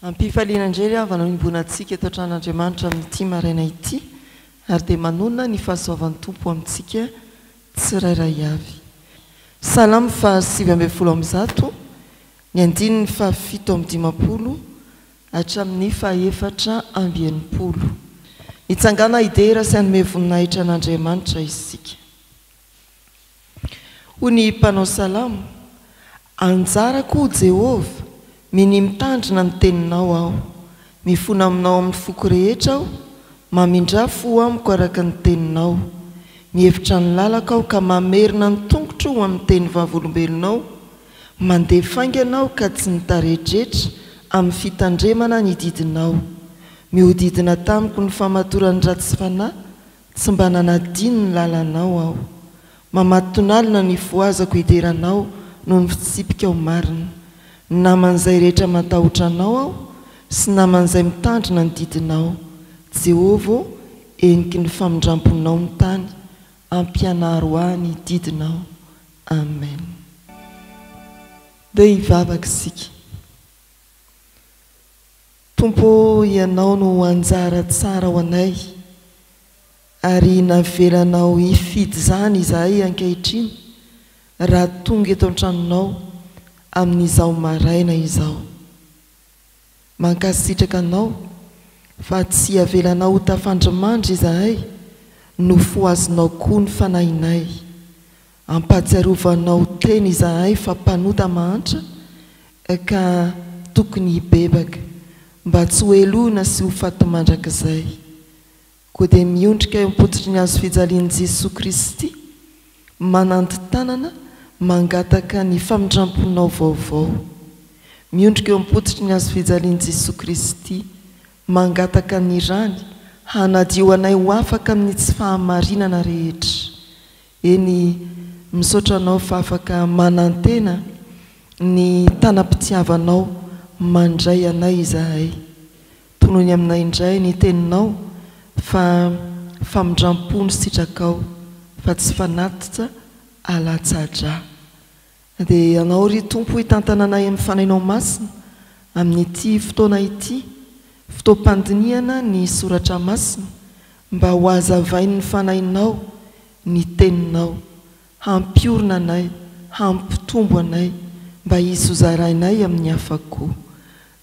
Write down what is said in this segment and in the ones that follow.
Ampifaliana avana imbonatsika eto Andriamanitra amin'ity maraina ity ary dia manonona ny fahasoavan'ny Tompo amintsika tsirairay avy. Salamo fa 7:10 ny andininy fa 7:50 hatramin'ny fa 4:90. Nitsangana idera sy hanome voninahitra an'Andriamanitra isika. Hoy ny mpanao salamo: anjarako Jehovah, miny mitandrina ny teninao aho, mifona aminao amin'ny foko rehetra aho, mamindrafo amiko araka ny teninao, mihevitra ny lalaka aho ka mamerina ny tongotro ho amin'ny teny vavolombelonao, mandeha fainganao ka tsy nitarehdretra amin'ny fitandremana ny didinao, mihodidina tamiko ny famatoran'ny ratsy fanahy, tsy mba nanadino ny lalanao aho, mamatonalina ny voazako ideranao no ny fitsipika ao marina, naman'izay rehetra matahotra anao aho sy naman'izay mitandrina ny didinao. Jehovah, eniky ny famindramponao ny tany, ampianaro ahy ny didinao. Amen. Dia hivavaka isika. Tompo, ianao no anjara tsara ho anay ary navelanao hifidy izany izahay ankehitriny raha tonga eto an-tranonao amin'izao maraina izao. Mankasitraka anao fa tsy avelanao ho tafandrimandry izahay no foazonao koa ny fanahinay, ampatsiarovanao teny izahay fa mpanota mahantra ka tokony hibebaka mba tsy ho elohina sy ho fatomandrakizay. Koa dia miondrika eo am-pototry ny hazo fijalian'i Jesosy Kristy, manandy tanana mangataka ny famindramponao vaovao. Miondrika eo am-pototry ny hazo fijalian'i Jesosy Kristy, mangataka ny rany hanadio anay ho afaka amin'ny tsy fahamarinana rehetra. Eny misaotra anao fa afaka manantena ny tanam-pitiavanao mandray anay izahay. Tonony aminay indray ny teninao fa famindrampo ny sitrakao fa tsy fanatitra alatsadra. Dia anao ry Tompo hitantana anay amin'ny fanainao masina amin'ity fotoana ity, fotoam-pandiniana ny soratra masina, mba ho azavainy ny fanainao ny teninao, hampiorina anay, hampitombo anay, mba hisy ho zarainay amin'ny hafa-ko.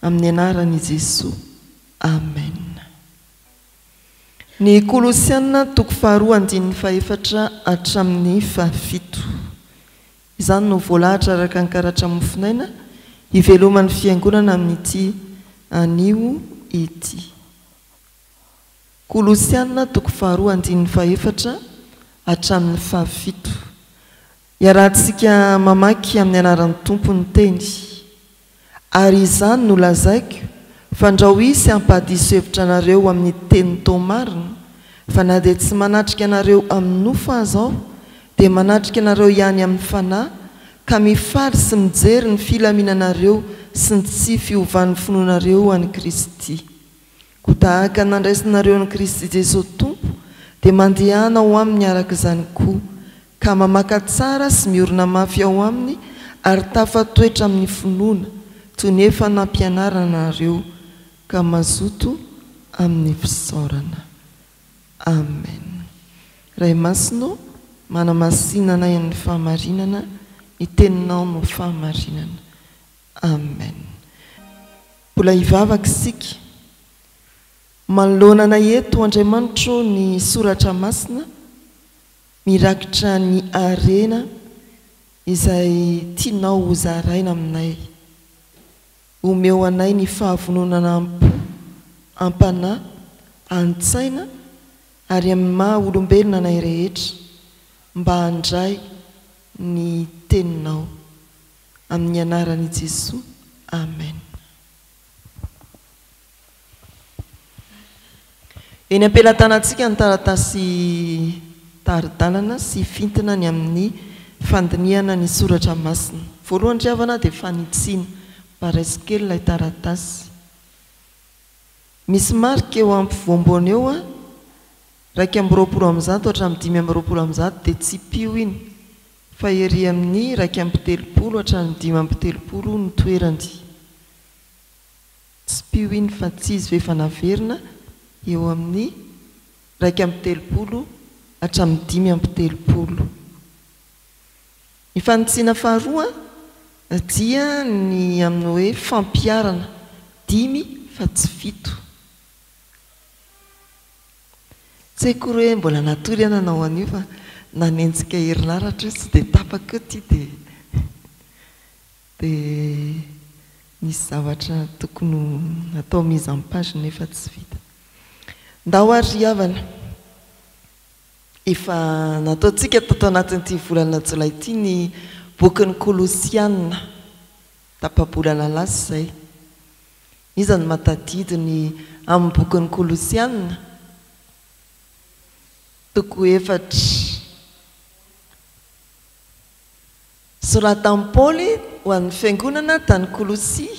Amin'ny anaran'i Jesosy. Amen. Ny Kolosiana 2:4 hatramin'ny 7. Izany no voalahatra araka ny karatra mofinaina hiveloman'ny fiangonana amin'ity anio ity. Kolosiana 2:4 hatramin'ny 7. Iarahantsika mamaky amin'ny anaran'ny Tompo ny teny. Ary izany no lazaiko fa ndrao isy hampahadiso hevitra anareo amin'ny teny tomarina, fa na dia tsy manatrika anareo amin'ny nofo azy aho, dia manatrika anareo ihany amin'ny fanahy, ka mifaly sy mijery ny filaminanareo sy ny tsy fiovan'ny finoanareo an'i Kristy. Ko tahaka nandraisinareo an'i Kristy Jesosy Tompo, dia mandehana ao aminy araka izany koa, ka mamaka tsara sy miorina mafy ao aminy ary tafatoetra amin'ny finoana, toy ny efa nampianarana anareo, ka mazoto amin'ny fisaorana. Amen. Ray masino, manamasinana ny fahamarinana, ny teninao no fahamarinana. Amen. Mbola hivavaka isika. Manoloana eto Andriamanitra ny soratra masina, mirakitra ny arena izay tianao ho zaraina aminay. Omeo anay ny fahavononana ampanahy, antsaina ary amin'ny maha olombelona anay rehetra, mba handray ny teninao. Amin'ny anaran'i Jesosy. Amen. Eny ampelantanantsika ny taratasy taridalana sy fintina ny amin'ny fandiniana ny soratra masina. Voalohany riavana dia fanitsina paraisykely ilay taratasy. Misy marika eo ampovoambony eo 2:20 hatramin'ny 5:20 dia tsy pio iny, fa ery amin'ny 2:30 hatramin'ny 5:30 ny toerany. tsy pioiny fa tsy izy vefanaverina eo amin'ny 1:30 hatramin'ny 5:30. Ny fanotsiana faharoa dia ny amin'ny hoe fampiarana 5 fa tsy 7. Tsy haiko hoe mbola natory iana nanao an'io fa nanenjika herinaratra tsy dia tapaka ty dia nisy zavatra tokony natao mise en page nefa tsy vita. Ndao ary havana efa nataontsika tato anatin'ity volana jolay ity ny bokin'ny Kolosianina tapabolana lasa izay. Iza ny matadidiny amin'ny bokin'ny Kolosianina? Toko 4. Soratan'i Paoly ho an'ny fiangonana tany Kolosia.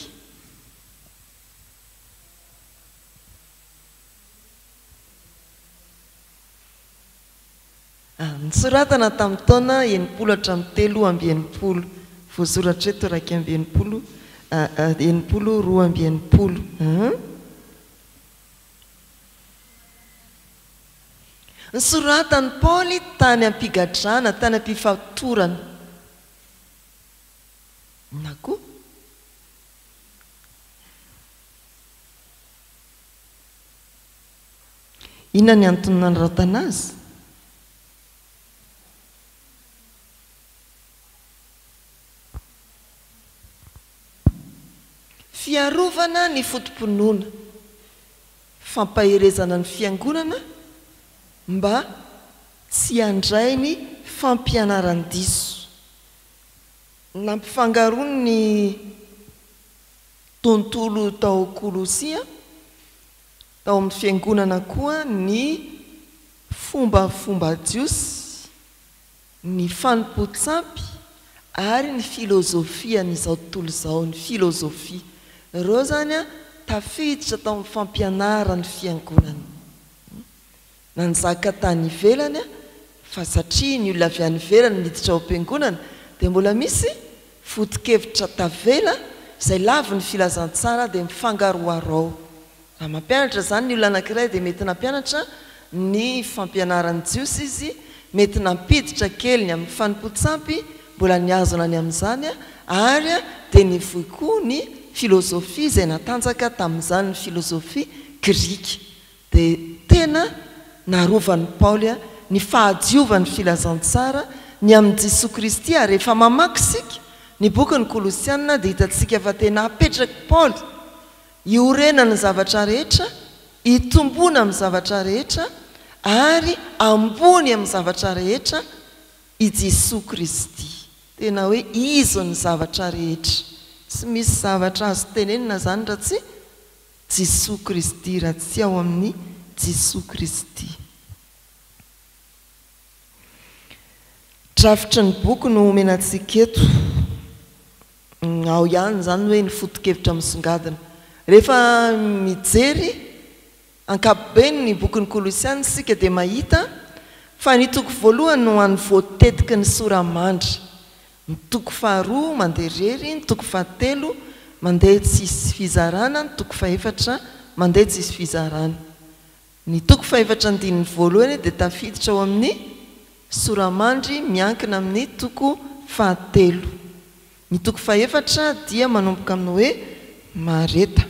Nisoratana tamin'ny taona 980 voasoratra eto 290. Nisoratany Paoly tany ampigadrana, tany ampifatorana. Na koa inona ny antony nanratana azy? Fiarovana ny fotom-pinoana, fampaherezana ny fiangonana mba tsy handray ny fampianaran-diso. Nampifangaroany ny tontolo tao Kolosia, tao amin'ny fiangonana koa ny fombafomba jiosy, ny fanompoan-tsampy ary ny filozofia n'izao tontolo izao, ny filozofia. Ireo zany tafiditra tao amin'ny fampianarany fiangonana. Nanjaka tany ivelany fa satria ny olona avy any ivelany miditra ao am-piangonana dia mbola misy foto-kevitra tavela izay lavy ny filazantsara dia mifangaroarao. Raha mampianatra zany ny olona anankiray dia mety nampianatra ny fampianarany jiosy izy, mety nampiditra kely ny amin'ny fanompoan-tsampy, mbola niazona ny amin'izany ary dia nivoy koa ny filozofia izay natanjaka tamin'izany ny filozofia grika. Dia tena narovan'ny Paoly ny fahadiovan'ny filazantsara ny amin'ny Jesosy Kristy. Ary rehefa mamaky sika ny bokin'ny Kolosianina dia hitantsika fa tena apetraka Paoly iorena ny zavatra rehetra, itombona amin'ny zavatra rehetra ary ambony amin'ny zavatra rehetra i Jesosy Kristy. Tena hoe izo ny zavatra rehetra, tsy misy zavatra azo tenenina zany raha tsy Jesosy Kristy, raha tsy ao amin'ny Jesosy Kristy. Drafitry ny boky no omenantsika eto. Ao ihany zany hoe ny foto-kevitra misongadina. Rehefa mijery ankapobeny ny bokin'ny Kolosianina sika dia mahita fa ny toko voalohany no an'ny voatetiky ny soramandry, ny toko faharoa mandeha irery, ny toko fahatelo mandeha tsisy fizarana, ny toko fahaefatra mandeha tsisy fizarana. Ny toko fahaefatra andininy voalohany dia tafiditra ao amin'ny soramandry miankina amin'ny toko fahatelo. Ny toko fahaefatra dia manomboka amin'ny hoe mareta,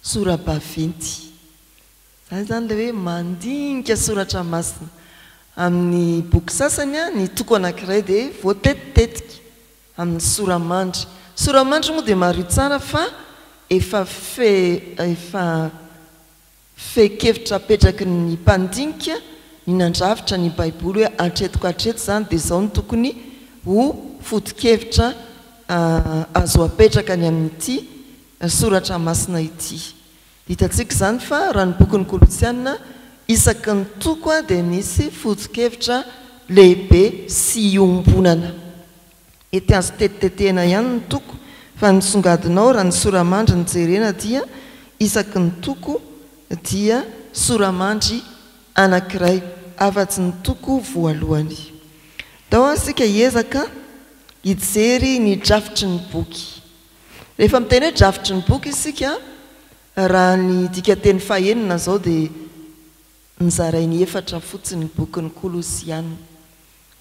sora-baventy. Zany zany ilay hoe mandinika soratra masina. Amin'ny boky sasany ny toko anankiray dia voatetitetika amin'ny soramandry. Soramandry moa dia maro tsara fa efa fe-kevitra apetraky ny mpandinika ny nandrafitra ny baiboly hoe atretiko atreto zany dia izao ny tokony ho foto-kevitra azo apetraka ny amin'ity soratra masina ity. Hitantsika zany fa raha ny bokin'ny Kolosianina isaky ny toko dia misy foto-kevitra lehibe sy iombonana. Ety azo tetitetehana ihany ny toko fa nisongadinao raha ny soramandry ny jerena dia isaky ny toko dia soramandry anankiray afa-tsy ny toko voalohany. Tao asika hiezaka hijery ny drafitry ny boky. rehefa miteny hoe drafitry ny boky isika raha ny dika teny fahenina zao dia nizarainy efatra fotsiny bokyny Kolosiana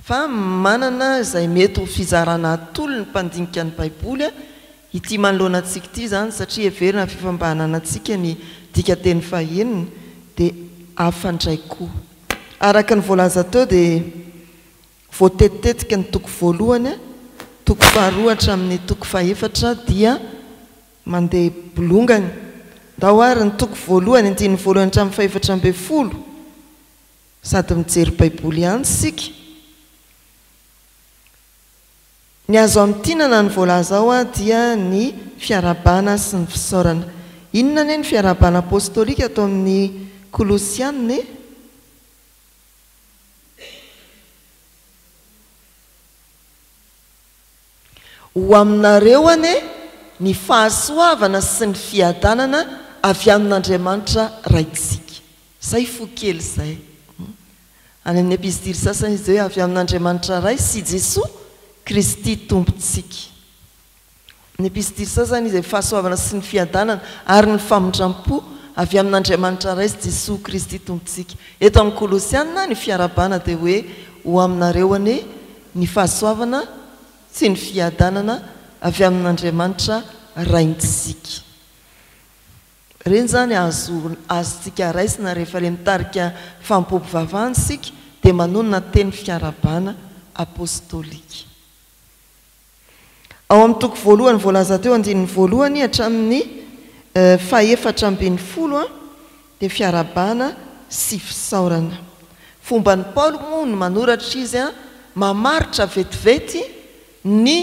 fa manana izay mety ho fizarana atolo ny mpandinika ny baiboly ity manoloana antsika ity zany satria heverina fifambahanana antsika ny dika teny fahenina dia afandray koa araka ny voalaza teo dia voatetitetika ny toko voalohany toko faharoa hatramin'ny toko fahaefatra dia mandeha bolongany dao ary ny toko voalohany andiny voalohany hatramin'ny fahaefatra amby folo sady mijery baiboly ihany sika ny azo amin'tinana ny voalaza ao dia ny fiarabana sy ny fisaorana inona ne ny fiarabana apostolika atao amin'ny Kolosiana ho aminareo ane ny fahasoavana sy ny fiadanana avy amin'Andriamanitra raitsika zay fo kely zay any amin'ny epistiry sasany izy hoe avy amin'Andriamanitra ray sy Jesoa Kristy tompontsika ny epistiry sasany izy fahasoavana sy ny fiadanana ary ny famindrampo avy amin'Andriamanitra ray sy Jesoa Kristy tompontsika eto amin'ny Kolosiana ny fiarabana dia hoe ho aminareo ane ny fahasoavana sy ny fiadanana avy amin'Andriamanitra raintsika reny zany azontsika raisina rehefa le mitarika fampopovavahana sika dia manonona teny fiarabana apostolika ao amin'ny toko voalohany voalaza teo andininy voalohany hatramin'ny fahaefatra ambin'ny folo dia fiarabana sy fisaorana fomba ny Paolo moa no manoratra izy mamaritra vetivety ny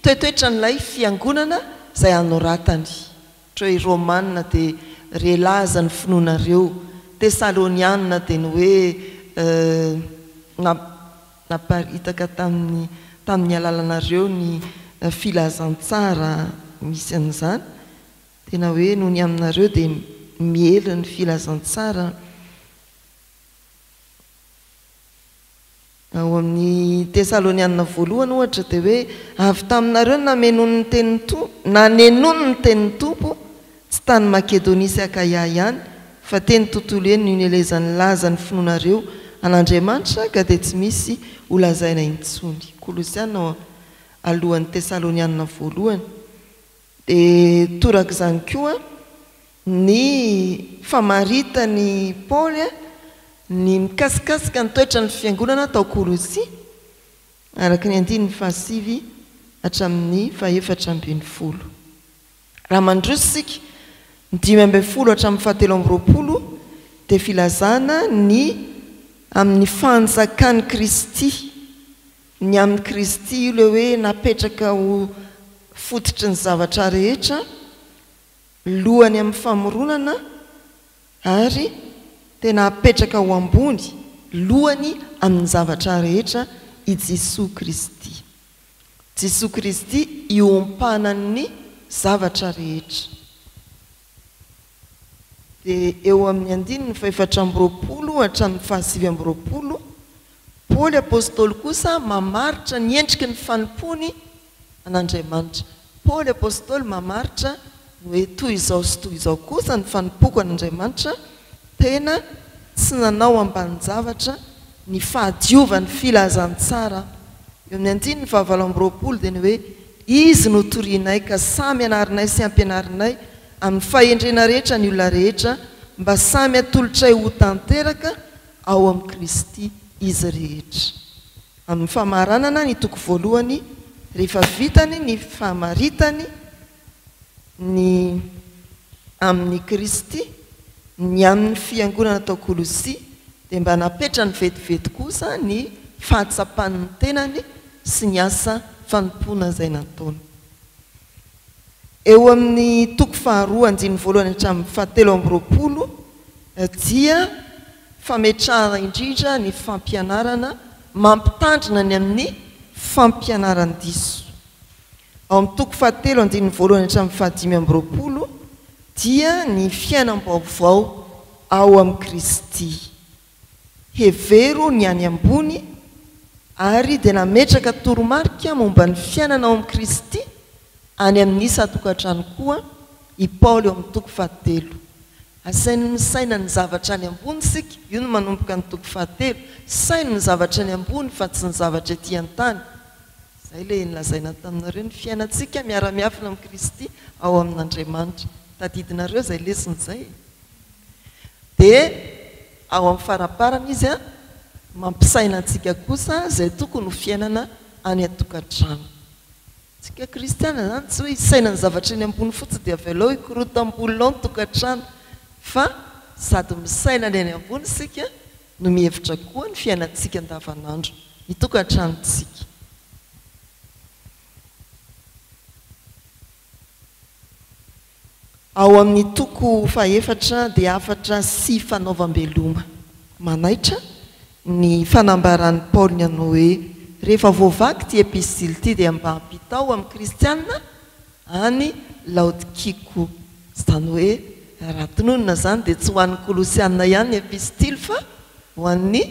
toetoetra n'ilay fiangonana izay anoratany ohatra hoe Romanina dia relaza ny finoanareo Tesaloniana dia ny hoe naparitaka tamin'ny alalanareo ny filazantsara misy an'izany tena hoe noho ny aminareo dia miely ny filazantsara ao amin'ny Tesaloniana voalohany ohatra dia hoe avy taminareo nanenony ny tenin'ny tompo tsy tany Makedonia sy Akaia ihany fa teny tontolo eny no nelezany laza ny finoanareo an'Andriamanitra ka dia tsy misy holazaina intsony Kolosiana alohan'ny Tesaloniana voalohany dia toraka izany koa ny famaritany Paoly ny mikasikasika ny toetra ny fiangonana tao Kolosia araka ny andiny fahasivy hatramin'ny fahaefatra ambin'ny folo raha mandrosika ny 5 hatramin'ny 17 dia filazana ny amin'ny fanjakany Kristy ny amin'ny Kristy io le hoe napetraka ho fototry ny zavatra rehetra lohany amin'ny famoronana ary tena apetraka ho ambony lohany amin'ny zavatra rehetra i Jesoa Kristy Jesoa Kristy ioampanan'ny zavatra rehetra dia eo amin'ny andininy fahaefatra amby roapolo hatramin'ny fahasivy amby roapolo Paoly apôstôly kosa mamaritra ny endriky ny fanompony an'Andriamanitra Paoly apôstôly mamaritra hoe toy izao sy toy izao kosa ny fanompoko an'Andriamanitra tena tsy nanao ambanin-javatra ny fahadiovany filazantsara eo amin'ny andininy fahavalo amby roapolo dia ny hoe izy no torianay ka samy anarinay sy ampianarinay amin'ny fahendrena rehetra ny olona rehetra mba samy atolotray ho tanteraka ao amin'ny Kristy izy rehetra amin'ny famaranana ny toko voalohany rehefa vitany ny fahamaritany ny amin'ny Kristy ny amin'ny fiangonana tao Kolosia dia mba napetra ny vetivety kosa ny fahatsapan'ny tenany sy ny asa fanompoana izay nataony eo amin'ny toko faharoa andiny voalohany hatramin'ny fahatelo amby roapolo dia fametrahana indrindra ny fampianarana mampitandrina ny amin'ny fampianaran-diso ao amin'ny toko fahatelo andiny voalohany hatramin'ny fahadimy amby roapolo dia ny fiainam-baovao ao amin'ny Kristy hevero ny any ambony ary dia nametraka toromarika momba ny fiainana ao amin'ny Kristy any amin'ny isa-tokantrano koa i Paoly eo amin'ny toko fahatelo. Asainy misaina ny zavatra any ambony sika, io no manomboka ny toko fahatelo. Sainy ny zavatra any ambony fa tsy ny zavatra ety an-tany. Zay le nolazaina taminareo ny fiainantsika miara-miafina amin'ny Kristy ao amin'Andriamanitra. Tadidinareo zay lesona zay. Dia ao amin'ny faraparana izy mampisaina antsika kosa zay tokony ho fiainana any an-tokantrano. Tsika kristiana zany tsy hoe isaina ny zavatra eny ambony fotsy dia velao ikorotam-bolonao ny tokantrano, fa sady misaina ny any ambony sika no mihevitra koa ny fiainantsika andavanandro, ny tokantranontsika. Ao amin'ny toko fahaefatra dia afatra sy fanaovam-beloma. Manaitra ny fanambaran'ny Paoly hanao hoe rehefa voavaky ty epistily ty dia mba hampitao amin'ny kristianina any Laodikia koa. Zany hoe raha tononona zany dia tsy ho an'ny kolosianina ihany ny epistily fa ho an'ny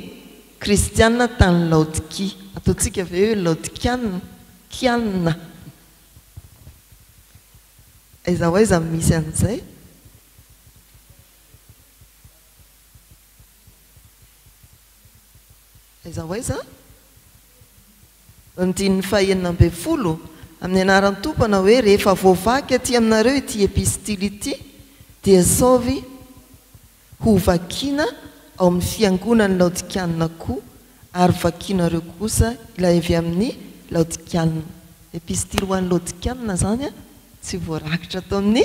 kristianina tany Laodikia. Ataontsika ve hoe Laodikianina, kianina. Aiza ho aiza misy an'izay. Aiza ho aiza? Andininy fahaenina amby folo amin'ny anaran'ny tompona hoe rehefa voavaky aty aminareo ity epistily ity dia saovy ho vakiana ao amin'ny fiangonan'ny Laodikianina koa ary vakianareo kosa ilay avy amin'ny Laodikianina. Epistily ho an'ny Laodikianina zany tsy voarakitra tao amin'ny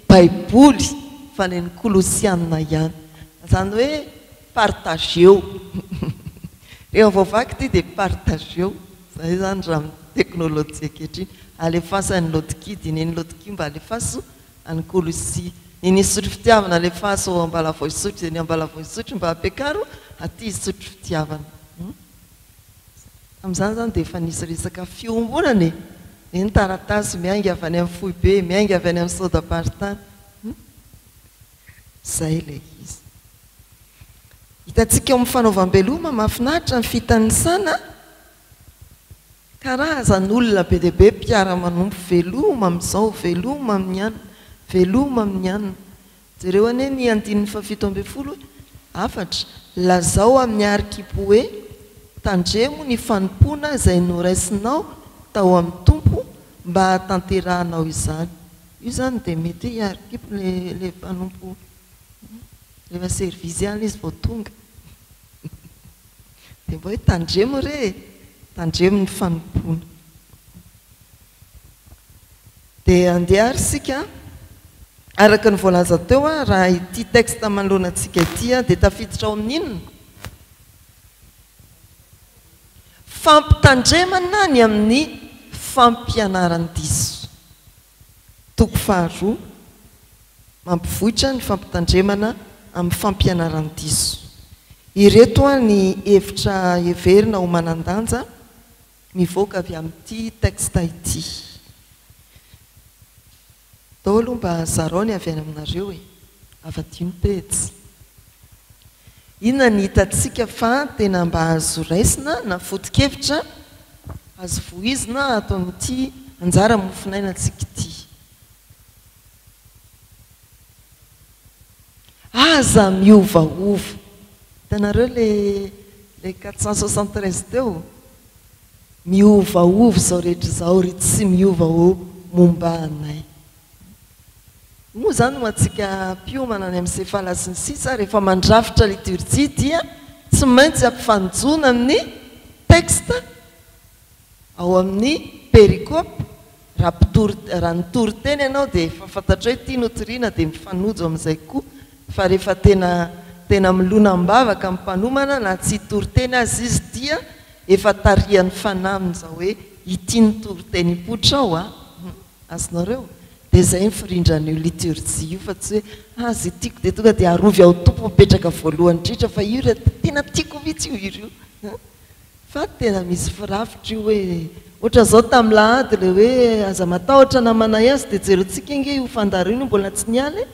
Baiboly fa ny kolosianina ihany. Zany hoe partageo. Rehefa voavaky ity dia partageo. Zay zany raha amin'ny teknôlôjia ankehitriny. Alefaso any Laodikia dia ny Laodikia mba alefaso any Kolosia. Ny sotro fitiavana alefaso ao Ambalavoasotro dia ny Ambalavoasotro mba ampiakaro aty sotro fitiavana. Amin'izany zany dia efa nisy resaka fiombonana e. Ny taratasy miainga avy any amin'ny foibe, miainga avy any amin'ny sodapartany. Zay ilay izy. Hitantsika eo amin'ny fanaovam-beloma mahafinaritra ny fitanisana karazan'olona be dia be mpiara-manompo veloma amin'izao, veloma amin'ny anina, veloma amin'ny anina. Jereo anie ny andininy fafito amby folo afatra. Lazao amin'ny arkipo hoe tandremo ny fanompona izay noraisinao tao amin'ny tompo mba hatanterahanao izany. Io zany dia mety hoe arkipo le mpanompo rehefa servizy any izy vao tonga. Dia mba hoe tandremo re, tandremo ny fanompona. Dia andeha sika araka ny voalaza teo raha ity texte manoloana antsika ity dia tafiditra ao amin'inona? Fampitandremana ny amin'ny fampianaran-diso. Toko faharoa mampivohitra ny fampitandremana amin'ny fampianaran-diso. Ireto ny hevitra heverina ho manan-danja mivoaka avy amin'ity texte ity. Daholo mba zarao ny avy any aminareo e, afa-dimy pejy. Inona ny hitantsika fa tena mba azo raisina na foto-kevitra azo voizina atao amin'ity anjara mofinainantsika ity. Aza miovaova. Hitanareo le 473 teo. Miovaova zao rehetra zao ry tsy miova momba anay. Moa zany ho antsika mpiomana any amin'ny sefala sy ny sisa rehefa mandrafitra liturjia dia tsy maintsy ampifanjona amin'ny texte ao amin'ny perikope. Raha nitory teny ianao dia efa fantatra hoe tia notoriana dia mifanojo amin'izay koa. Fa rehefa tena milonam-bavaka amin'ny mpanomana na tsy hitory teny azy izy dia efa tarihan'ny fanahy izao hoe ity nitory teny hipotra ao azonareo. Dia zay ny firindran'io liturjia io fa tsy hoe azy tiako dia tonga dia arovy ao tompo mipetraka voalohany indrindra fa io tena tiako mihitsy io irio. Fa tena misy firafitra io hoe ohatra zao tamin'ny lahady le hoe aza matahotra namanay azy dia jerontsika inge io fandarina mbola tsy nialy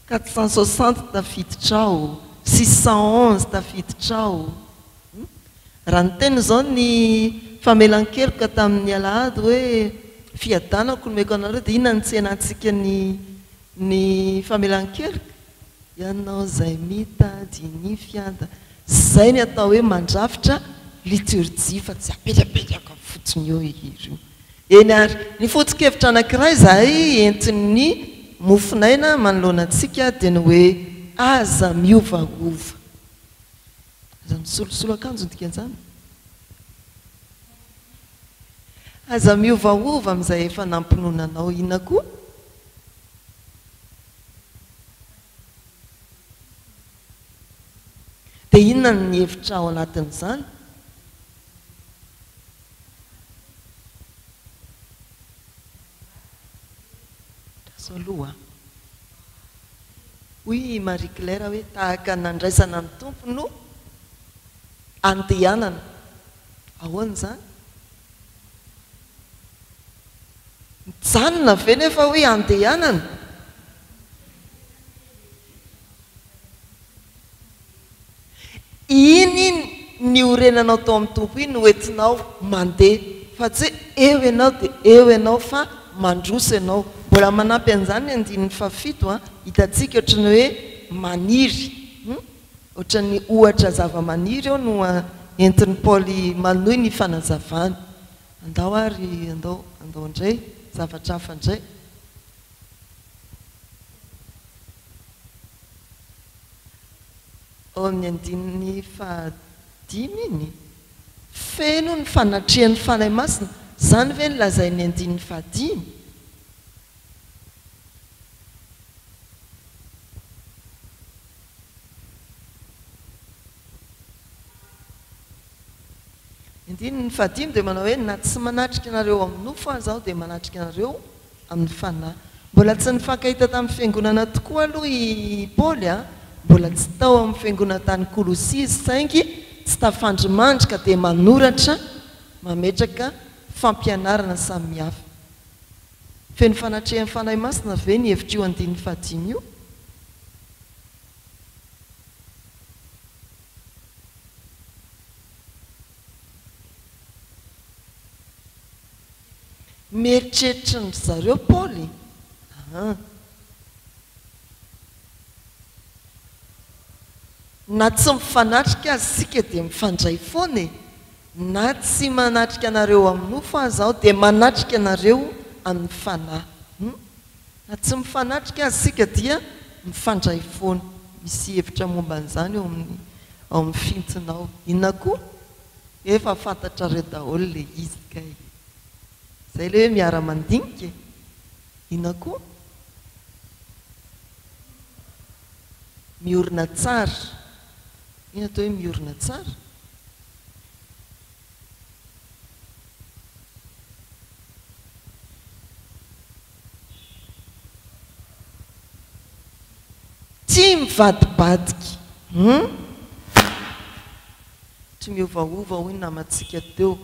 460 tafiditra ao, 611 tafiditra ao. Raha ny teny zao ny famelan-keloka tamin'ny alahady hoe fiadanako nomeko anareo dia inona ny tsenatsika ny famelan-kerika ianao zay mitady ny fiada zay ny atao hoe mandrafitra liturgie fa tsy apetrapetraka fotsiny eo izy io eny ary ny foto-kevitra anankiray zay entin'ny mofinaina manoloana antsika dia ny hoe aza miovaova aza misolosolo akanjo ny dikan'izany aza miovaova amin'izay efa nampinonanao ina koa dia inona ny hevitra ao anatin'izany raso aloha hoy Marie Claire hoe tahaka nandraisana ny tompo no andehanana ahoana izany mijanona ve nefa hoe andehanana iny ny orenanao tao amin'ny tompo iny no entinao mandeha fa tsy eo ianao dia eo ianao fa mandroso ianao mbola manampy an'izany andininy fafito hitantsika ohatrany hoe maniry ohatrany ohatra zava-maniry eo no entin'ny Paoly manohy ny fanazavany andao ary andao indray zavatra hafa indray ao amin'ny andininy fahadimy iny feno ny fanatrehan'ny fanahy masina zany ve nylazai ny andininy fahadimy andininy fahadimy dia manao hoe na tsy manatrika anareo amin'ny nofo aho zaho dia manatrika anareo amin'ny fanahy mbola tsy nifankahita tamin'ny fiangonana tokoa aloha i Paoly mbola tsy tao amin'ny fiangonana tany Kolosia izy saingy tsy tafandrimandrika dia manoratra mametraka fampianarana samihafa feno fanatrehan'ny fanahy masina ve ny hevitra io andininy fahadimy io mieritreritra ny zareo Paoly na tsy mifanatrika azy sika dia mifandray foana na tsy manatrika anareo amin'ny nofo aho zaho dia manatrika anareo amin'ny fanahy na tsy mifanatrika azy sika dia mifandray foana misy hevitra momba an'izany eo amin'ny fintinao inona koa efa fantatra reo daholo le izy kay zay le hoe miara-mandinika inona koa miorina tsara ina atao hoe miorina tsara tsy mivadibadika tsy miovaova hoy namatsika teo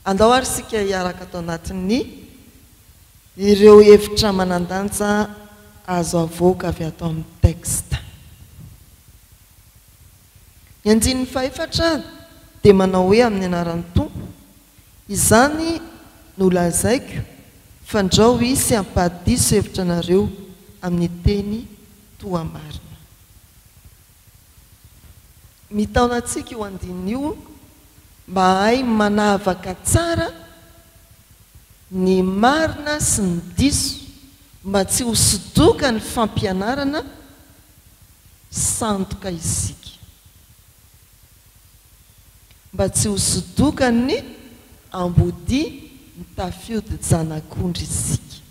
andao ary sika hiaraka atao anatin'ny ireo hevitra manandanja azo avoaka avy atao amin'ny texte ny andininy fahefatra dia manao hoe amin'ny anaran'ny tompo izany no lazaiko fandrao isy ampahadiso hevitra anareo amin'ny teny toa marina mitaona antsika io andininy io mba hay manavaka tsara ny marina sy ny diso mba tsy hosodoka ny fampianarana sandoka isika mba tsy hosodoka ny ambodi ny tafiody janak'ondry isika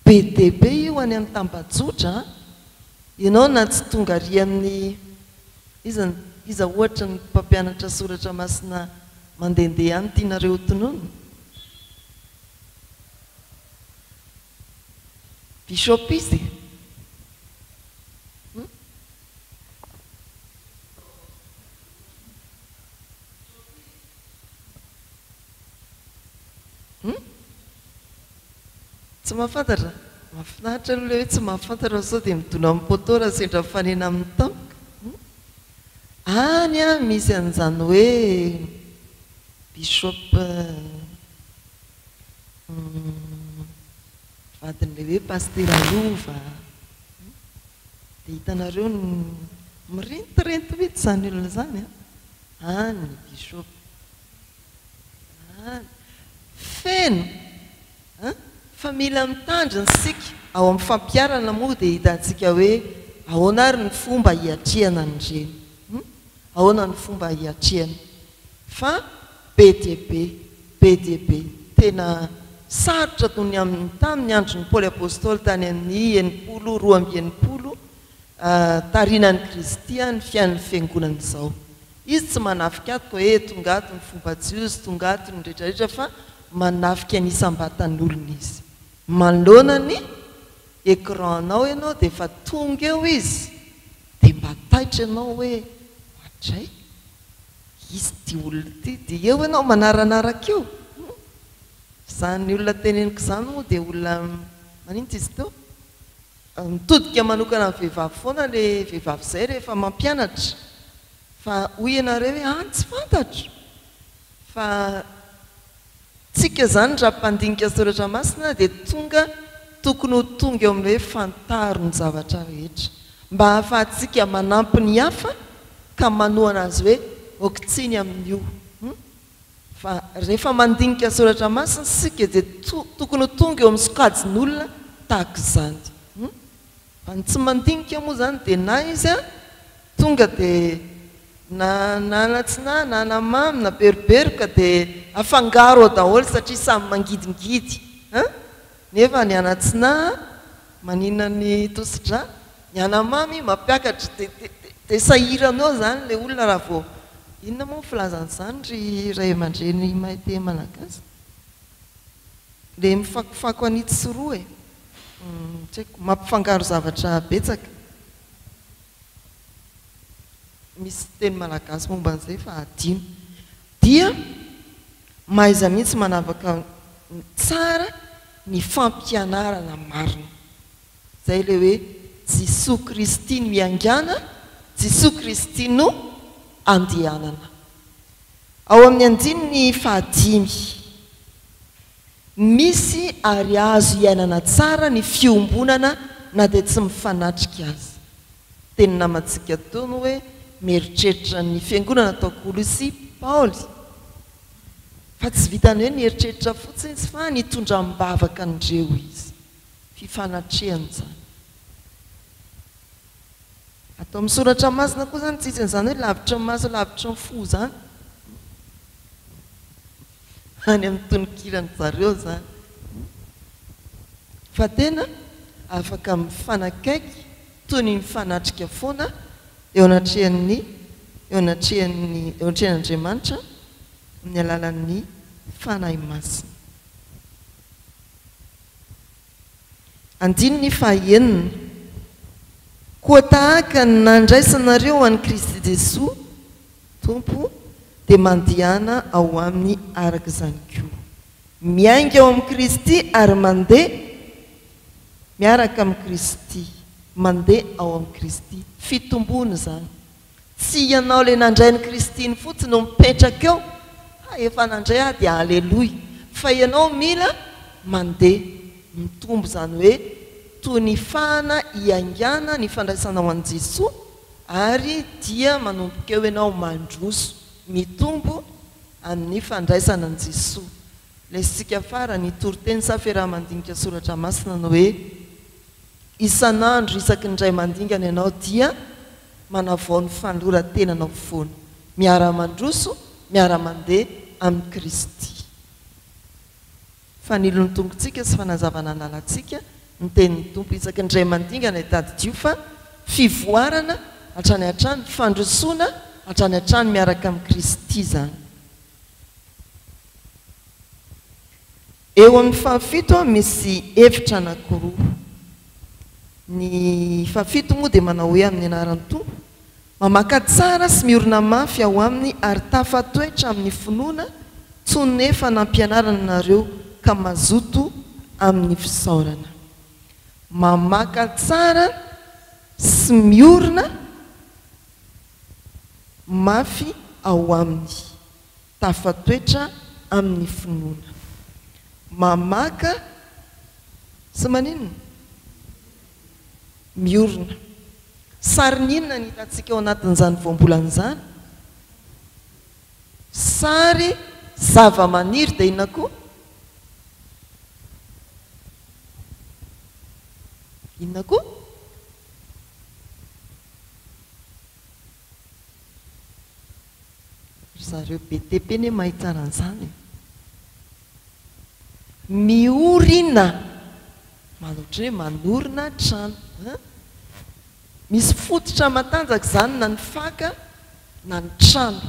be dehibe io any amin'ny tambajotra ianao na tsy tonga ary amin'ny iza ohatra ny mpampianatra soratra masina mandehandeha any tianareo tonono bishop izy tsy mahafantatra mahafinaritra aloha le hoe tsy mahafantatra sao dia midona amin'ny potora sendra fanena amin'ny tampoka any misy an'izany hoe Bishop vadin'le hoe paster Alova dia hitanareo mirentirento mihitsy zany olona zany any bishop feno fa mila mitandrina sika ao amin'ny fampiarana moa dia hitantsika hoe ahoana ary ny fomba hiatriana an'ireny ahoana ny fomba hiatriana fa be dia be tena sarotra toy ny amin'ny tamin'ny andro ny Paoly apôstôly tany amin'ny 12 tarinan'ny Kristy ny fiain'ny fiangonana izao. Izy tsy manafika ato hoe tonga ato ny fomba jiosy, tonga ato ny rehetrarehetra fa manafika ny isam-batan'olona izy. Manoloana ny écranao ianao dia efa tonga eo izy dia mba taitra ianao hoe hatray izy ty olona ty dia eo ianao manaranaraka eo. Zany olona teneniko zany moa dia olona manintsy izy teo mitodika manokana amin'ny vehivavy foana le vehivavy izay rehefa mampianatra fa hoy ianareo hoe tsy fantatro fa tsika zany raha mpandinika soratra masina dia tokony ho tonga eo amin'ny hoe fantaro ny zavatra rehetra mba hahafahantsika manampy ny hafa ka manohana azy hoe okitsiny amin'io. Fa rehefa mandinika soratra masina sika dia tokony ho tonga eo amin'ny sokajin'olona tahaka izany. Fa ny tsy mandinika moa zany dia na izy tonga dia na natsina na namamy na beroberoka dia afangaro ao daholo satria samy mangidingidy nefa ny anatsina manina ny tosidra ny anamamy mampiakatra dia sahiranao zany le olona raha vao inona moa filazan'izany ry ray aman-dreny mahate malagasy le mifakofako an'ity sy roa tsy haiko mampifangaro zavatra betsaka misy teny malagasy momba an'izay fa adino dia mahaiza mihitsy manavaka tsara ny fampianarana marina zay le hoe Jesosy Kristy no miangana Jesosy Kristy no andehanana. Ao amin'ny 15 misy ary azo iainana tsara ny fiombonana na dia tsy mifanatrika azy. Teny namantsika tony hoe mieritreritra ny fiangonana atao Kolosy Paoly fa tsy vitany hoe nieritreritra fotsiny izy fa nitondra mibavaka andreo izy fifanatrehany zany. Atao amin'ny soratra masina koa zany tsisy an'izany hoe lavitra ny maso lavitra ny fo zany any amin'ny tononkirany zareo zany fa tena afaka mifanakaiky toy ny mifanatrika foana eo anatrehan'Andriamanitra amin'ny alalan'ny fanahy masina. 9 koa tahaka ny nandraisanareo an'i Kristy Jesosy Tompo dia mandehana ao aminy araka izany koa. Miainga ao amin'ny Kristy ary mandeha miaraka amin'ny Kristy, mandeha ao amin'ny Kristy. Fitombona zany. Tsy ianao ilay nandray ny Kristy fotsiny no mipetraka eo, efa nandray dia aleloia. Fa ianao mila mandeha mitombo zany hoe toy ny fahana hiaingana ny fandraisana ho an'i Jesosy ary dia manomboka eo ianao mandroso mitombo amin'ny fandraisana an'i Jesosy. Ilay sika fara ny toroteny safera mandinika soratra masina no hoe isan'andro isaky ny ray mandingana ianao dia manavao ny fanoratenanao foana miara-mandroso miara-mandeha amin'ny Kristy. Fanilon'ny tongotsika sy fanazavana analantsika ny tenin'ny tompo isaky ny ray mandingana hitady dio fa fivoarana hatrany hatrany fandrosoana hatrany hatrany miaraka amin'ny Kristy zany. Eo amin'ny fahafito misy hevitra anankiroa. Ny fahafito moa dia manao hoe amin'ny anaran'ny tompo mamaka tsara sy miorina mafy ao aminy ary tafatoetra amin'ny finoana tsy nefa nampianarana nareo ka mazoto amin'ny fisaorana. Mamaka tsara sy miorina mafy ao aminy tafatoetra amin'ny finoana mamaka sy maninona miorina saryninona ny hitantsika ao anatin'izany voambolan'izany sary zava-maniry dia inona koa inona koa zareo BTP ne mahitsara an'izany miorina manohatra hoe manorina trano misy fototra matanjaka izany na ny faka na ny trano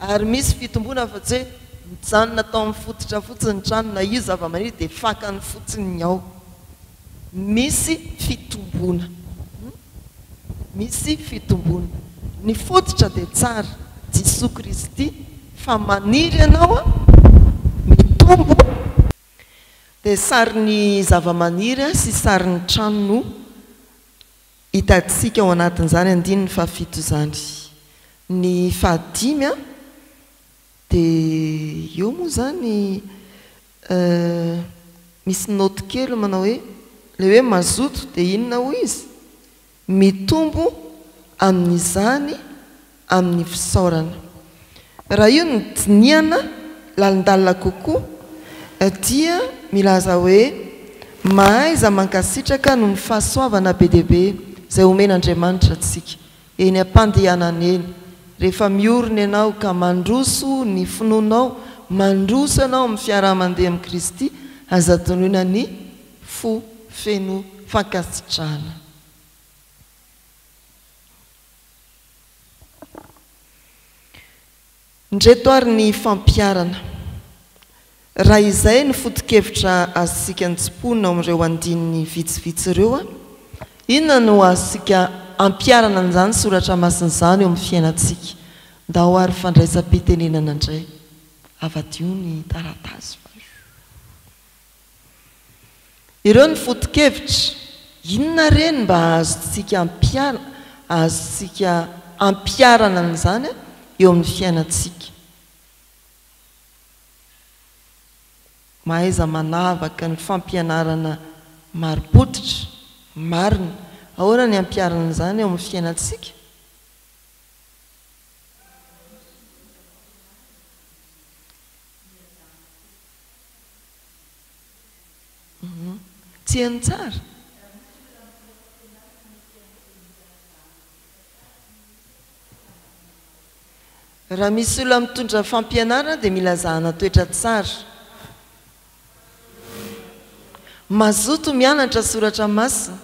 ary misy fitomboana fa tsy hoe mijanona tao amin'ny fototra fotsiny ny trano na io zava-maniry dia fakany fotsiny ao misy fitomboana misy fitomboana ny fototra dia tsara Jesosy Kristy fa maniry ianao mitombo dia sariny zava-maniry sy sariny trano no hitantsika ao anatin'izany andininy fahafito izany ny fahadimy dia eo moa zany misy note kely manao hoe le hoe mazoto dia inona ho izy mitombo amin'izany amin'ny fisaorana raha io ny diniana lalindalina kokoa dia milaza hoe mahaiza mankasitraka no ny fahasoavana be deaibe izay omen'Andriamanitra antsika eny ampandehanana eny rehefa miorina ianao ka mandroso ny finoanao mandroso ianao amin'ny fiaraha-mandeha amin'i Kristy aza-tonoina ny fo feno fankasitrahana ndreto ary ny fampiarana raha izay ny foto-kevitra azosika ntsiponina amin'ireo andininy vitsivitsy ireo inona no azosika ampiarana an'izany soratra masina izany eo amin'ny fiainantsika nda ho ary fandraisam-pitenenana indray avadio ny taratasy ireo ny foto-kevitra inona reny mba azosika ampiarana an'izany eo amin'ny fiainantsika mahaiza manavaka ny fampianarana maripotitra marina ahoana ny ampiarana izany eo amin'ny fiainantsika tsy hany tsara raha misy olona mitondra fampianarana dia mila zahana toetra tsara mazoto mianatra soratra masina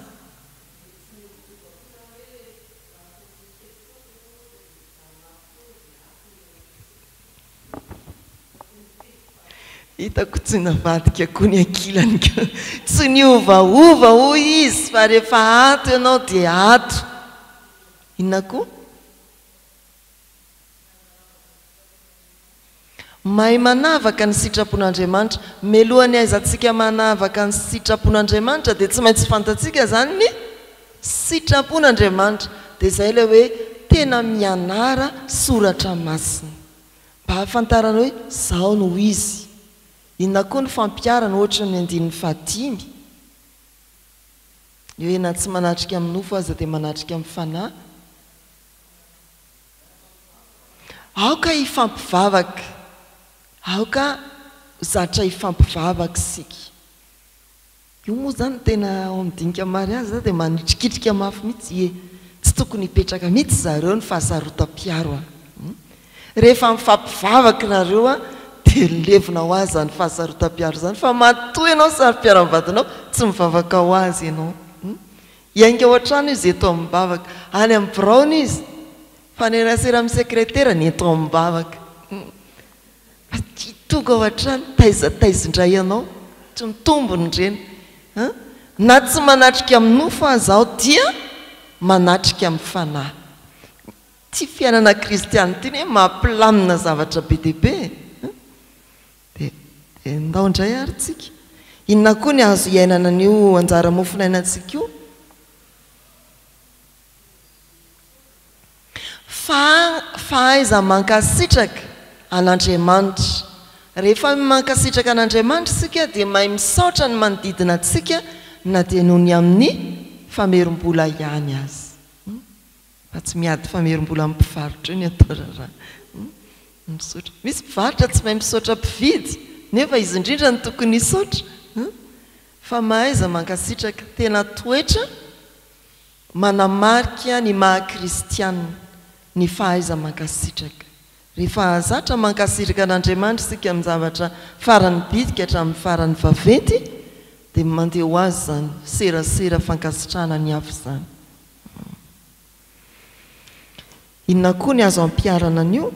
hitako tsy navadika koa ny ankilany tsy niovaova hoy izy fa rehefa ato ianao dia ato inona koa mahay manavaka ny sitrapon'Andriamanitra melohany aizantsika manavaka ny sitrapon'Andriamanitra dia tsy maintsy fantatsika zany ny sitrapon'Andriamanitra dia izay ilay hoe tena mianara soratra masina mba hafantarana hoe zao no izy inona koa ny fampiarana ohatra ny andininy fahadimy eo ena tsy manatrika amin'ny nofo aza dia manatrika amin'ny fanahy aoka hifampivavaka aoka zatra hifampivavaka sika io moa zany tena ao amin'dinika mariazy za dia manitrikitrika mafy mihitsy e tsy tokony hipetraka mihitsy zareo ny fahasarotam-piaro rehefa mifampivavaka nareo dia levina ho azy zany fahasarotam-piaro zany fa matoa ianao sary-piara-mivadinao tsy mivavaka ho azy ianao iainga ao an-trano izy eto amin'ny bavaka any amin'ny braona izy fa nerasera amin'ny sekretera ny eto amin'ny bavaka tonga ao an-trano taizataizindray ianao tsy mitombony ireny na tsy manatrika amin'ny nofo azaho dia manatrika amin'ny fanahy ty fiainana kristiana ty ny hoe mampilamina zavatra be deaibe dia ndao indray ary tsika inona koa ny azo iainana an'io anjara mofinainantsika io fahaiza mankasitraka an'Andriamanitra. Rehefa mankasitraka an'Andriamanitra sika dia mahay misaotra ny manodidina antsika na dia noho ny amin'ny famerim-bola ihany azy. Fa tsy miady famerim-bola amin'ny mpivarotra ny atao raharaha. Misaotra. Misy mpivarotra tsy mahay misaotra mpividy, nefa izy indrindra ny tokony hisaotra. Fa mahaiza mankasitraka, tena toetra manamarika ny maha-kristianina ny fahaiza mankasitraka. Rehefa zatra mankasitraka an'Andriamanitra sika amin'ny zavatra farany bitika hatramin'ny farany vaventy dia mandeha ho azy zany serasera fankasitrahana ny hafa zany. Inona koa ny azo ampiarana an'io?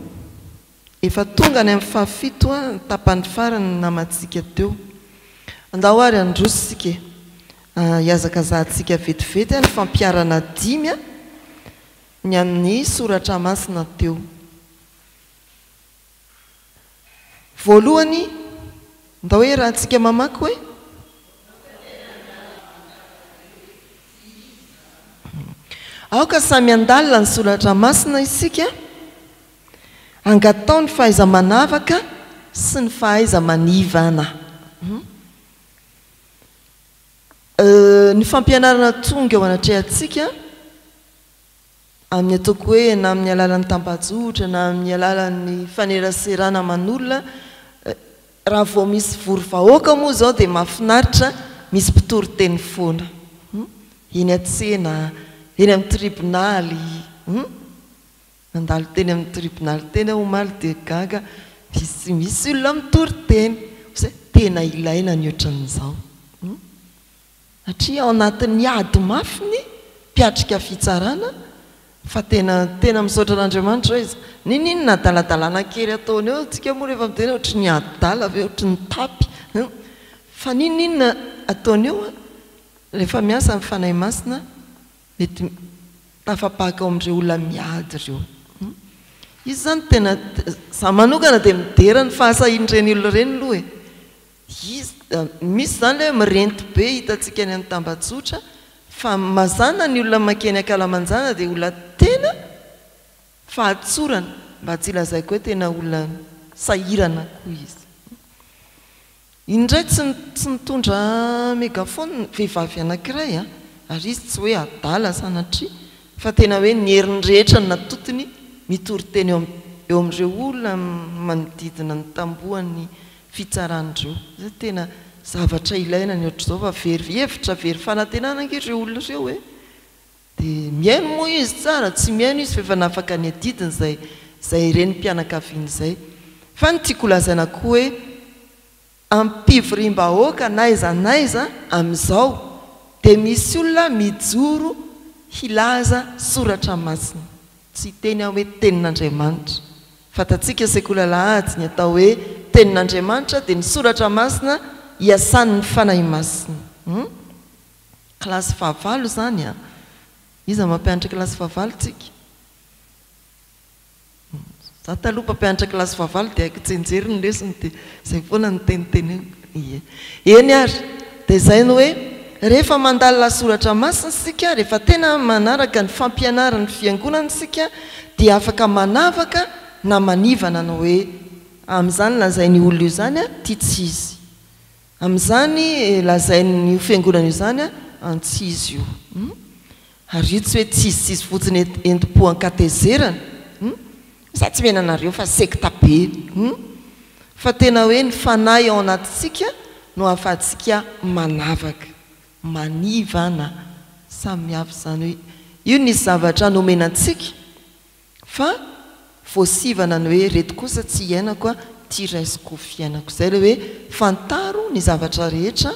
Efa tonga ny amin'ny fahafito ny tapany farany namantsika teo. Andao ary androso sika hiazakazahantsika vetivety ny fampiarana 5 ny amin'ny soratra masina teo. Voalohany ndao hoe raha antsika mamaky hoe aoka samy andalina ny soratra masina isika, angatao ny fahaiza manavaka sy ny fahaiza manivana. Ny fampianarana tonga ao anatrehantsika amin'ny ataoko hoe na amin'ny alalan'ny tambajotra na amin'ny alalan'ny faneraserana aman'olona, raha vao misy voro-vahoaka moa zao dia mahafinaritra misy mpitory-teny foana. Eny an-tsena, eny amin'ny tribonaly, mandalo teny amin'ny tribonaly teny aho omaly dia gaga, misy olona mitory-teny, tena ilaina ny ohatran'izao. Satria ao anatin'ny ady mafiny mpiatrika fitsarana, fa tena misaotra an'Andriamanitra izy. Ninona daladalana kely ataony eo tsika moa rehefa miteny ohatry ny adala ve ohatry ny tapy. Fa ninona ataony eo rehefa miasa amin'ny fanahy masina mety tafapaka ao amin'ireo olona miady ireo. Izy zany tena za manokana dia midera ny fahasahin'ireny olona ireny aloha e. Misy zany hoe mirenty be hitantsika any amin'ny tambajotra, fa mazana ny olona makeny ankalamanjana dia olona tena fahatsorana, mba tsy ilazaiko hoe tena olona sahirana koa izy. Indray tsy nitondra megafone vehivavy anankiray ary izy tsy hoe adala sanatria, fa tena hoe ny herin'ny rehetra ny natotony mitory teny eo amin'ireo olona manodidina ny tambohan'ny fitsarandreo. Zay tena zavatra ilaina ny ohatr'izao fa hevitra very fanantenana ireo olona ireo hoe dia miaino moa izy tsara, tsy miaino izy fa efa nafaka ny adidiny zay ireny mpianakaviany izay. Fa ny tiako lazaina koa hoe ampivorim-bahoaka naiza amin'izao dia misy olona mijoro hilaza soratra masina, tsy teny aho hoe tenin'Andriamanitra. Fatatsika sekola lahady ny atao hoe tenin'Andriamanitra dia ny soratra masina hiasan'ny fanahy masina. Kilasy fahavalo zany iza mampianatra kilasy fahavalo tsika? Za taloha mpampianatra kilasy fahavalo dia haiko tsenjery ny lesony dia zay foana ny teniteny eny ary. Dia zay ny hoe rehefa mandalina soratra masina sika, rehefa tena manaraka ny fampianarany fiangonana sika dia afaka manavaka na manivana na hoe amin'izany lazainy olona io zany tia tsy izy, amin'izany lazainy fiangonana io zany antsy izy io. Ary io tsy hoe tsisy fotsiny enti-po ankatezerana, za tsy menanareo fa sekta be, fa tena hoe ny fanahy ao anatintsika no ahafahantsika manavaka, manivana, samy hafa zany hoe io nisy zavatra nomenantsika fa voasivana ny hoe reto kosa tsy iainako ty raisiko fiainako. Zay le hoe fantaro ny zavatra rehetra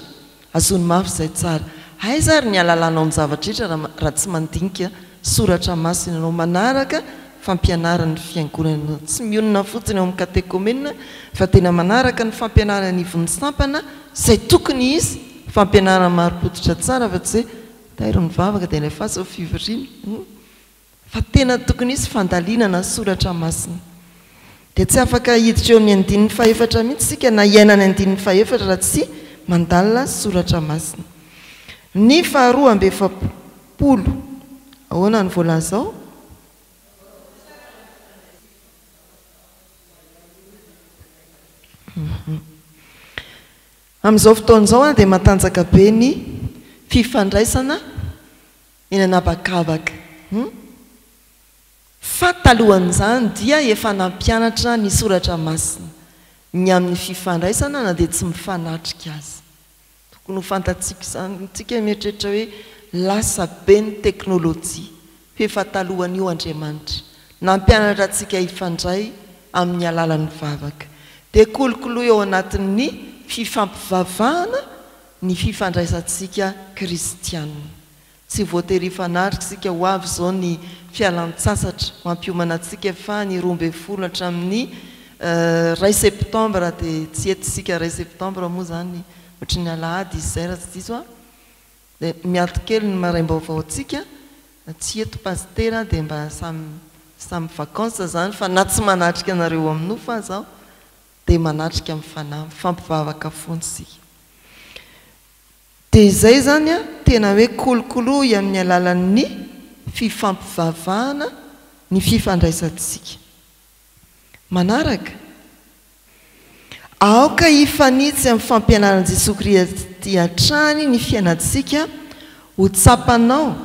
azony mafy zay tsara. Aiza ary ny alalanao amin'ny zavatra rehetra raha tsy mandinika soratra masina anao, manaraka fampianarany fiangonana, tsy mionona fotsiny ao amin'ny katekomena fa tena manaraka ny fampianarany ivony sampana zay tokony izy, fampianarana marim-potitra tsara fa tsy hoe tairo ny vavaka dia lefaso fivirina, fa tena tokony izy fandalinana soratra masina. Dia tsy afaka hiditra eo amin'ny andininy fahefatra mihitsy sika na iainany andininy fahefatra raha tsy mandalina soratra masina. Ny faharoa amby efapolo ahoana ny voalazao? amin'izao fotoan'izao dia matanjaka be ny fifandraisana eny anabakabaka. Fa talohan'izany dia efa nampianatra ny soratra masina ny amin'ny fifandraisana na dia tsy mifanatrika azy. Tokony ho fantatsika izany tsika mieritreritra hoe lasa be ny teknôlôjia fa efa talohan'io Andriamanitra nampianatra antsika hifandray amin'ny alalan'ny vavaka. Dia kolokolo eo anatin'ny fifampivavahana ny fifandraisantsika kristianina. Tsy voatery hifanatrika isika ho avy izao ny fialan-tsasatra mampiomana antsika fa ny 12 hatramin'ny 2 septambra dia tsy etisika 2 septambra moa zany ohatry ny alahady izay raha tsy diso dia miato kely ny maraim-baovao antsika tsy eto pastera dia mba samy vakansa zany fa na tsy manatrika anareo amin'io fa zao dia manatrika mifampivavaka fontsika. Dia izay zany tena hoe kolokoloy amin'ny alalan'ny fifampivavahana ny fifandraisantsika. Manaraka aoka hifanitsy amin'ny fampianaran'i Jesosy Kristy hatrany ny fiainantsika ho tsapanao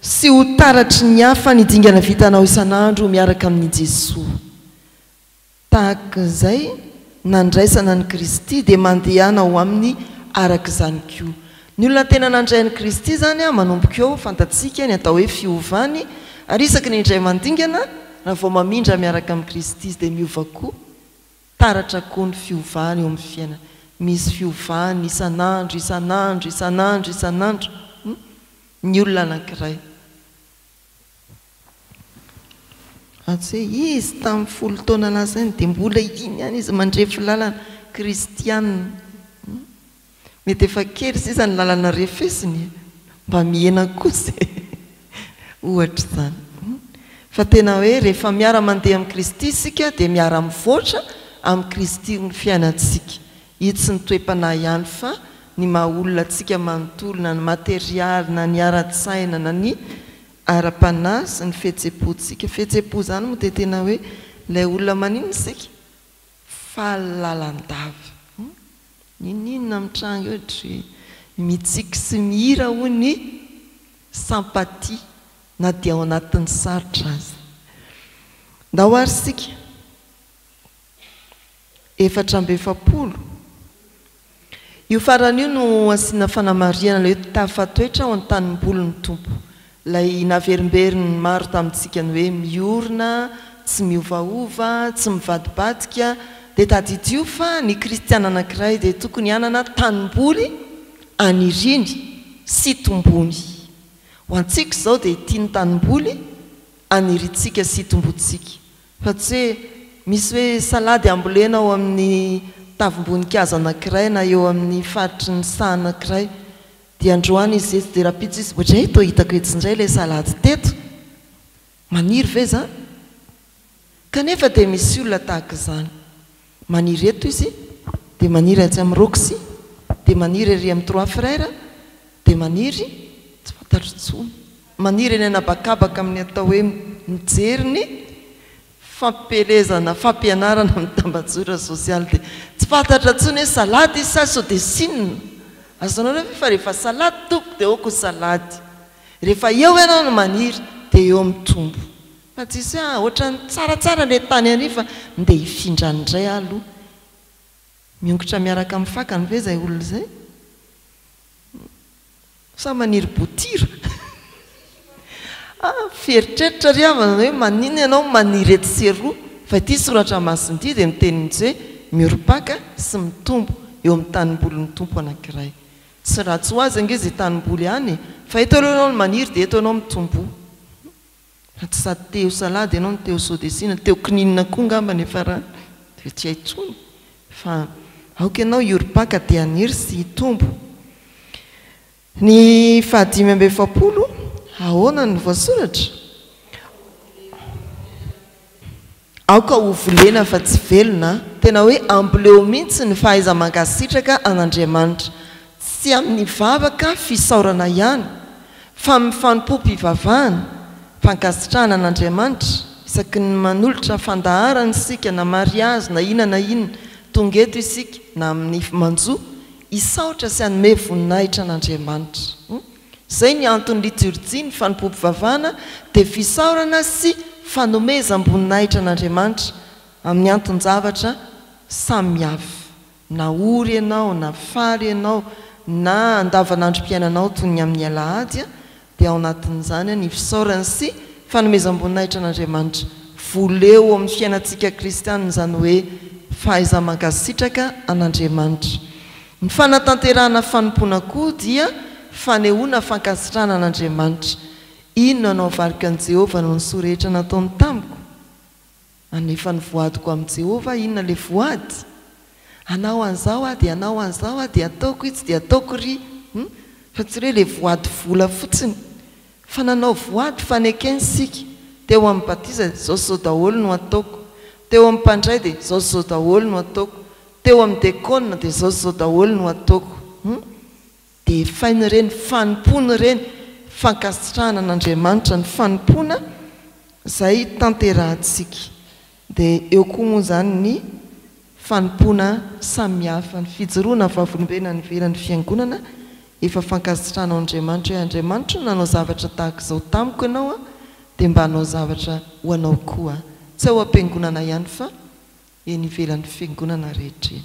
sy ho taratry ny hafa ny dingana vitanao isan'andro miaraka amin'ny Jesosy. Tahaka izay nandraisana ny Kristy dia mandehana ho amin'ny araka izany koa. Ny olona tena nandray ny Kristy zany manomboka eo fantatsika ny atao hoe fiovany ary isaky ny indray mandingana raha vao mamindra miaraka amin'ny Kristy izy dia miova koa taratra koa ny fiovany eo amin'ny fiainana. Misy fiovany isan'andro ny olona anankiray. Atsy hoe izy tamin'ny 10 taona lasa dia mbola iny ihany izy mandrefy lalana kristianina. Mety efa kely sisa ny lalana refesiny mba mihena kosa ohatra izany. Fa tena hoe rehefa miara mandeha amin'ny Kristy isika dia miara mivoatra amin'ny Kristy ny fiainantsika. Io tsy ny toe-panahy ihany fa ny maha-olona antsika manontolo na ny materialy na ny ara-tsaina na ny ara-panahy sy ny fihetsem-pontsika. Fihetsem-po zany moa dia tena hoe ilay olona manino isika fahalalan-davy. Ninina mitranga ohatra mitsiky sy mihira ho ny sampatia na dia ao anatin'ny sarotra azy. Nda hoary sika 470. Io faran'io no asiana fanamariana ilay tafatoetra ao an-tanimbolon'ny tompo. Ilay naverimberiny maro tamintsika ny hoe miorina, tsy miovaova, tsy mivadibadika. Dia tadidio fa ny kristiana anankiray dia tokony hanana tanimboly aniriny sy tombony. Ho antsika izao dia tiany tanimboly aniritsika sy tombontsika. Fa tsy hoe misy hoe salady ambolena ao amin'ny tavim-boninkazo anankiray na eo amin'ny faritry ny saha anankiray dia androany izy eto dia rapitsa izy ohatry hoe to hitako etsindray ilay salady teto maniry ve zany? Kanefa dia misy olona tahaka izany. Maniry eto izy dia maniry atsy amin'ny Roxy dia maniry ery amin'ny 3 frères dia maniry tsy fantatro intsony. Maniry eny anabakabaka amin'ny atao hoe mijery ny fampelezana fampianarana amin'ny tambajora sosialy dia tsy fantatra intsony hoe salady izy sa sao dia sinina. Azonao rehefa fa rehefa salady tompo dia oko salady. Rehefa eo ianao no maniry dia eo amin'ny tombo. Fa tsisy hoe ohatrany tsaratsara ilay tany any fa ndeha hifindrany indray aloha. Miongotra miaraka amin'ny fakany ve izay olona izay? Sa maniry botira? Feritreritra ry havana hoe manina ianao maniry etsy sy eroa fa ity soratra masin'ity dia mitenin'izy hoe miorom-paka sy mitombo eo amin'ny tanimbolon'ny tompo anankiray. Tsy ratsy ho azy ange izay tanimboly ihany fa eto aloha ianao no maniry dia eto ianao mitombo. Tsy sady teo salady ianao no teo sodesina teo kininina koa ngamba nefa raha dia tsy haintsony fa aoka ianao iorom-paka dia aniry sy tombo. Ny 570 ahoana ny voasoratra? Aoka ho volena fa tsy velona. Tena hoe amboleo mihitsy ny fahaiza mankasitraka an'Andriamanitra. Tsy amin'ny vavaka fisaorana ihany fa amin'ny fanompo-pivavahana fankasitrahana an'Andriamanitra isaky ny manolotra fandaharana isika na mariazy na inona tonga eto isika na amin'ny manjo isaotra sy anome voninahitra an'Andriamanitra. Zay ny antony liturjia ny fanompom-pivavahana dia fisaorana sy fanomezam-boninahitra an'Andriamanitra amin'ny anton-javatra samihafa. Na ory ianao, na faly ianao, na andavanandrom-piainanao toy ny amin'ny alahady dia ao anatin'izany ny fisaorana sy fanomezam-boninahitra an'Andriamanitra. Voleo amin'ny fiainantsika kristianina izany hoe fahaiza-mankasitraka an'Andriamanitra. Ny fanatanterahana fanompoana koa dia fanehoana fankasitrahana an'Andriamanitra. Inona anao varika an'i Jehovah no ny soa rehetra nataony tamiko? Anefa ny voadiko amin'i Jehovah, inona le voady? Anao an'izao dia anao an'izao dia ataoko itsy dia ataoko ry. Fa tsy hoe le voady vola fotsiny. Fa nanao voady fanekeny sika. Teo amin'ny batiza dia zao zao daholo no ataoko. Teo amin'ny mpandray dia zao zao daholo no ataoko. Teo amin'ny dekona dia zao zao daholo no ataoko. Dia fainy ireny fanompoana ireny fankasitrahana an'Andriamanitra ny fanompoana izay tanterahantsika. Dia eo koa moa izany ny fanompoana samihafa, ny fijoroana vavolombelona ny ivelan'ny fiangonana efa fankasitrahana an'Andriamanitra hoe Andriamanitra nanao zavatra tahaka izao tamiko ianao dia mba hanao zavatra ho anao koa. Tsy ao am-piangonana ihany fa eny ivelan'ny fiangonana rehetra.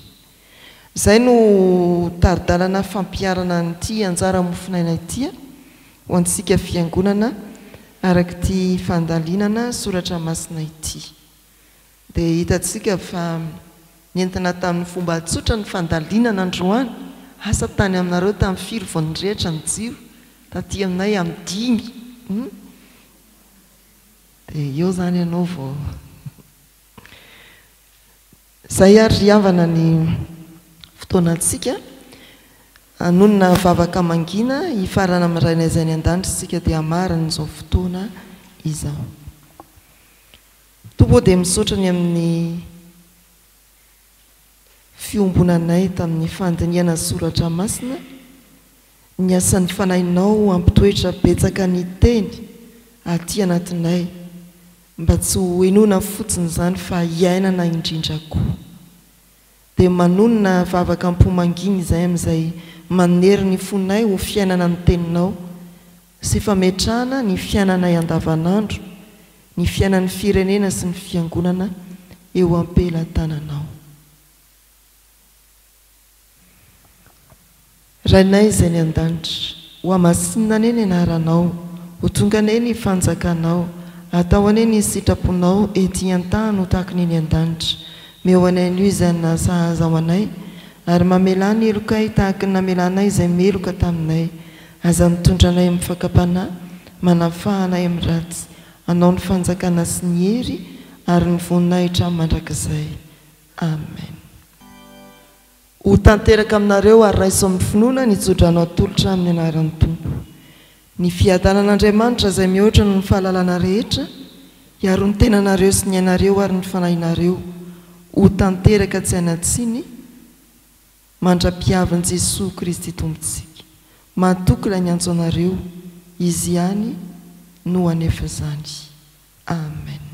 Izay no taridalana fampiarana n'ity anjara mofinaina ity ho antsika fiangonana araka ity fandalinana soratra masina ity. Dia hitantsika fa nentina tamin'ny fomba tsotra ny fandalinana androany, asa tany aminareo tamin'ny firy vao nirehitra ny jiro, taty aminay amin'ny 5. Dia eo zany ianao vao izay ary riavana ny fotoanantsika anonona vavaka mangina hifarana amin'ny raina izay ny an-danitra isika dia hamarana izao fotoana izao. Tompo dia misaotra ny amin'ny fiombonanay tamin'ny fandiniana soratra masina, ny asan'ny fanahinao ampitoetra betsaka ny teny aty anatinay, mba tsy ho enona fotsiny izany fa hiainana indrindra koa. Dia manonona vavaka ampomanginy izay amin'izay manery ny fonay ho fiainana ny teninao sy fametrahana ny fiainanay andavanandro, ny fiainan'ny firenena sy ny fiangonana eo ampelatananao. Rainay izay ny an-danitra, ho amasinina ane ny anaranao, ho tonga ane ny fanjakanao, atao ane ny sitraponao ety an-tany ho tahaka ny an-danitra. Meo anay ny izay nasahaza ao anay, ary mamela ny elokay tahaka ny namelanay izay meloka taminay. Aza mitondra anay amin'ny fakapana, manafahanay amin'ny ratsy, anao ny fanjakana sy ny hery ary ny voninahitra mandrakizay. Amen. Ho tanteraka aminareo ary raiso amin'ny finoana ny jodranao atolotra amin'ny anaran'ny Tompo. Ny fiadanan'Andriamanitra izay mihoatra no ny fahalalana rehetra, hiaro ny tenanareo sy ny ainareo ary ny fanahinareo, ho tanteraka tsy anatsiny mandra-piavin'i Jesosy Kristy Tompontsika. Matoky ilay ny antso anareo, izy ihany no hanefa izany. Amen.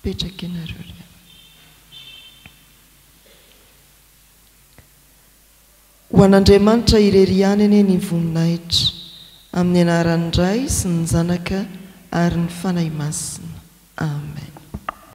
Petraka ianareo. Ho an'Andriamanitra irery ihany ane ny voninahitra, amin'ny anaran'ny Ray sy ny Zanaka ary ny fanahy masina.